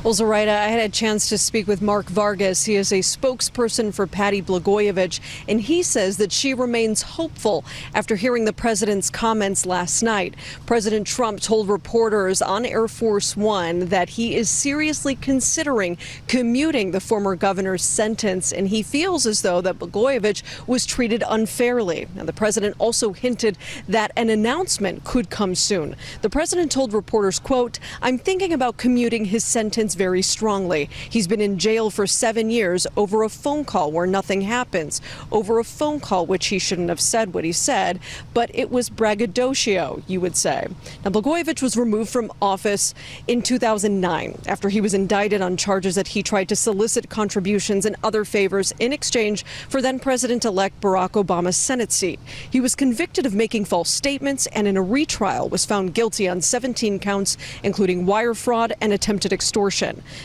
Well, Zoraida, I had a chance to speak with Mark Vargas. He is a spokesperson for Patty Blagojevich, and he says that she remains hopeful after hearing the president's comments last night. President Trump told reporters on Air Force One that he is seriously considering commuting the former governor's sentence, and he feels as though that Blagojevich was treated unfairly. Now, the president also hinted that an announcement could come soon. The president told reporters, quote, "I'm thinking about commuting his sentence very strongly. He's been in jail for 7 years over a phone call where nothing happens, over a phone call which he shouldn't have said what he said, but it was braggadocio, you would say." Now, Blagojevich was removed from office in 2009 after he was indicted on charges that he tried to solicit contributions and other favors in exchange for then-President-elect Barack Obama's Senate seat. He was convicted of making false statements and in a retrial was found guilty on 17 counts, including wire fraud and attempted extortion.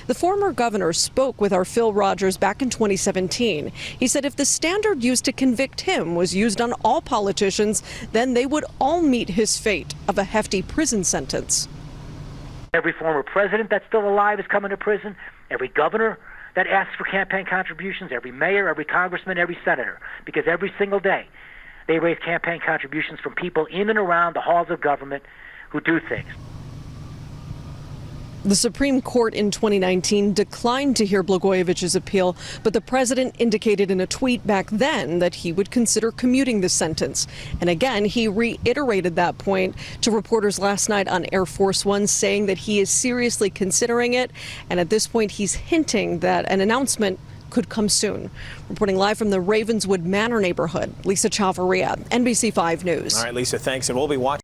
The former governor spoke with our Phil Rogers back in 2017. He said if the standard used to convict him was used on all politicians, then they would all meet his fate of a hefty prison sentence. Every former president that's still alive is coming to prison. Every governor that asks for campaign contributions, every mayor, every congressman, every senator, because every single day they raise campaign contributions from people in and around the halls of government who do things. The Supreme Court in 2019 declined to hear Blagojevich's appeal, but the president indicated in a tweet back then that he would consider commuting the sentence. And again, he reiterated that point to reporters last night on Air Force One, saying that he is seriously considering it. And at this point, he's hinting that an announcement could come soon. Reporting live from the Ravenswood Manor neighborhood, Lisa Chavarria, NBC 5 News. All right, Lisa, thanks. And we'll be watching.